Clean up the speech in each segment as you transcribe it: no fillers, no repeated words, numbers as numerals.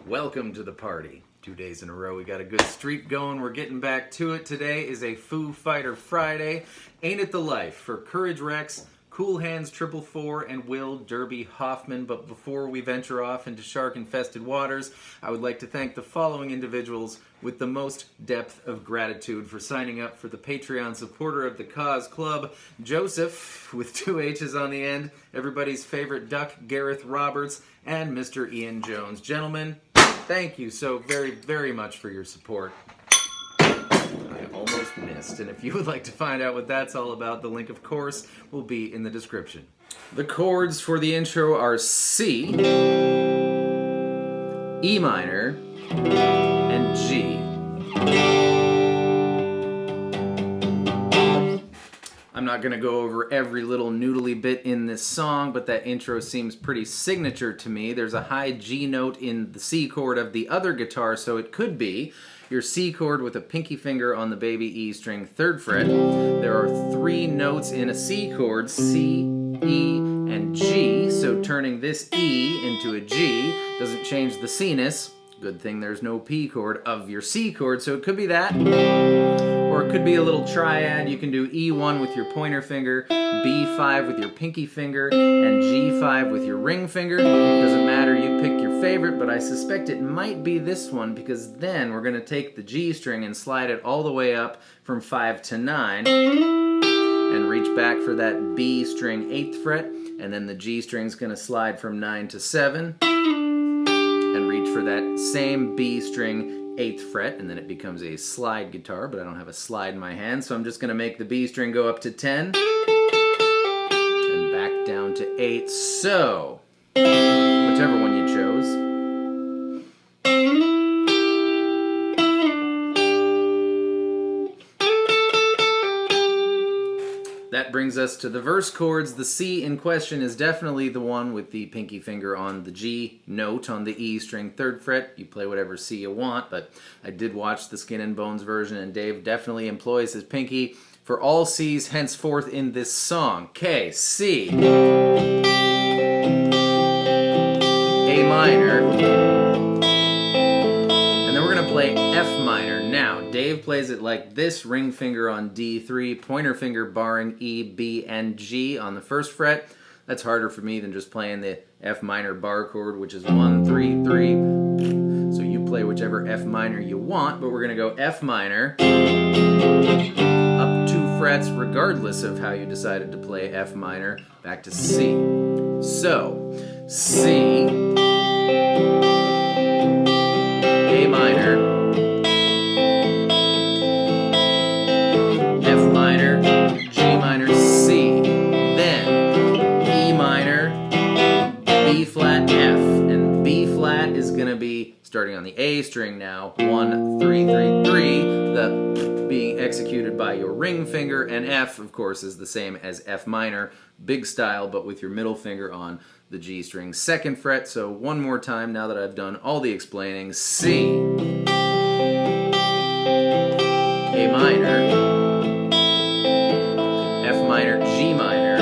Welcome to the party. 2 days in a row, we got a good streak going. We're getting back to it. Today is a Foo Fighter Friday. Ain't It the Life for Courage Rex, Cool Hands 444, and Will Derby Hoffman. But before we venture off into shark-infested waters, I would like to thank the following individuals with the most depth of gratitude for signing up for the Patreon supporter of the Cause Club. Joseph, with 2 H's on the end, everybody's favorite duck, Gareth Roberts, and Mr. Ian Jones. Gentlemen, thank you so very, very much for your support. I almost missed, and if you would like to find out what that's all about, the link, of course, will be in the description. The chords for the intro are C, E minor, and G. I'm not going to go over every little noodly bit in this song, but that intro seems pretty signature to me. There's a high G note in the C chord of the other guitar, so it could be your C chord with a pinky finger on the baby E string 3rd fret. There are 3 notes in a C chord, C, E, and G, so turning this E into a G doesn't change the C-ness. Good thing there's no P chord of your C chord, so it could be that. Or it could be a little triad. You can do E1 with your pointer finger, B5 with your pinky finger, and G5 with your ring finger. Doesn't matter, you pick your favorite, but I suspect it might be this one because then we're going to take the G string and slide it all the way up from 5 to 9 and reach back for that B string 8th fret, and then the G string's going to slide from 9 to 7 and reach for that same B string 8th fret, and then it becomes a slide guitar, but I don't have a slide in my hand, so I'm just going to make the B string go up to 10 and back down to 8. So, whichever one you chose. That brings us to the verse chords. The C in question is definitely the one with the pinky finger on the G note on the E string 3rd fret. You play whatever C you want, but I did watch the Skin and Bones version, and Dave definitely employs his pinky for all C's henceforth in this song. K, C, A minor, and then we're going to play F minor. Now, Dave plays it like this: ring finger on D3, pointer finger barring E, B, and G on the 1st fret. That's harder for me than just playing the F minor bar chord, which is 1, 3, 3. So you play whichever F minor you want, but we're going to go F minor, up 2 frets, regardless of how you decided to play F minor, back to C. So, C, A minor, F minor, G minor, C, then E minor, B flat, F, and B flat is going to be starting on the A string now, 1, 3, 3, 3, the being executed by your ring finger, and F, of course, is the same as F minor, big style, but with your middle finger on the G string 2nd fret. So one more time now that I've done all the explaining: C, A minor, F minor, G minor,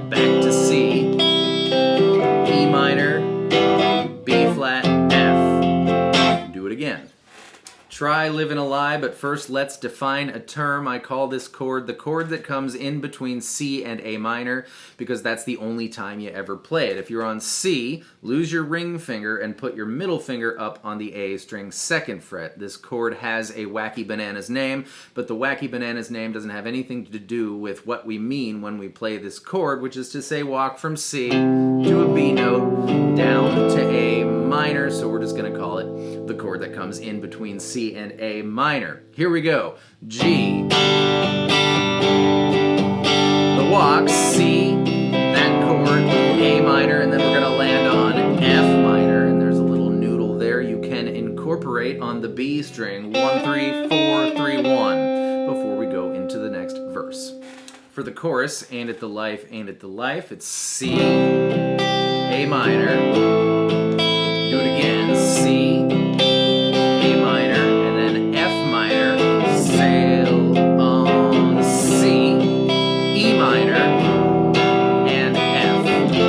back to C, E minor, B flat, F. Do it again. Try living a lie, but first let's define a term. I call this chord the chord that comes in between C and A minor, because that's the only time you ever play it. If you're on C, lose your ring finger and put your middle finger up on the A string 2nd fret. This chord has a Wacky Bananas name, but the Wacky Bananas name doesn't have anything to do with what we mean when we play this chord, which is to say walk from C to a B note down to A minor, so we're just going to call it the chord that comes in between C and A minor. Here we go. G, the walk, C, that chord, A minor, and then we're going to land on F minor, and there's a little noodle there you can incorporate on the B string, 1, 3, 4, 3, 1, before we go into the next verse. For the chorus, Ain't It the Life, Ain't It the Life, it's C, A minor, do it again, C, A minor, and then F minor, sail on C, E minor, and F. You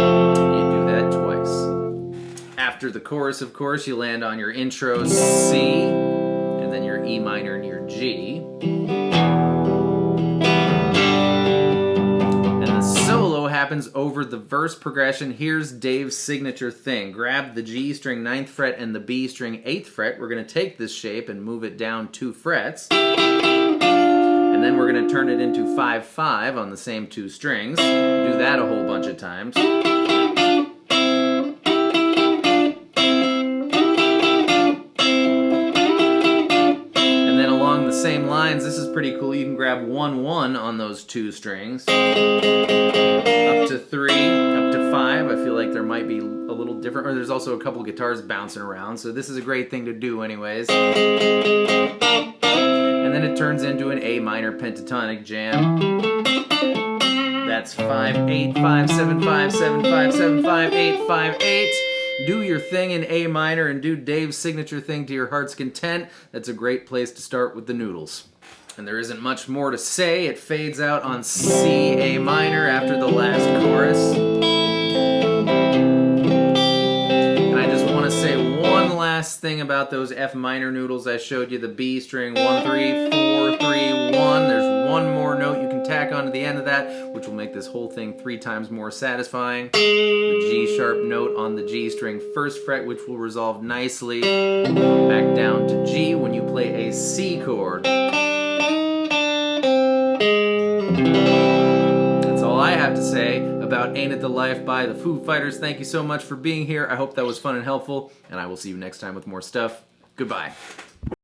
do that twice. After the chorus, of course, you land on your intro C, and then your E minor and your G. And the solo happens over the verse progression. Here's Dave's signature thing. Grab the G string 9th fret and the B string 8th fret. We're going to take this shape and move it down 2 frets. And then we're going to turn it into 5-5 on the same 2 strings. Do that a whole bunch of times. Same lines, this is pretty cool. You can grab 1-1 on those 2 strings. Up to 3, up to 5. I feel like there might be a little different, or there's also a couple guitars bouncing around, so this is a great thing to do anyways. And then it turns into an A minor pentatonic jam. That's 5-8, 5-7, 5-7, 5-7, 5-8, 5-8. Do your thing in A minor and do Dave's signature thing to your heart's content. That's a great place to start with the noodles. And there isn't much more to say. It fades out on C, A minor after the last chorus. And I just want to say one last thing about those F minor noodles I showed you. The B string, 1-3, 4-3, 1. There's one more note you can tack onto the end of that, which will make this whole thing 3 times more satisfying. The G sharp note on the G string 1st fret, which will resolve nicely back down to G when you play a C chord. That's all I have to say about Ain't It the Life by the Foo Fighters. Thank you so much for being here. I hope that was fun and helpful, and I will see you next time with more stuff. Goodbye.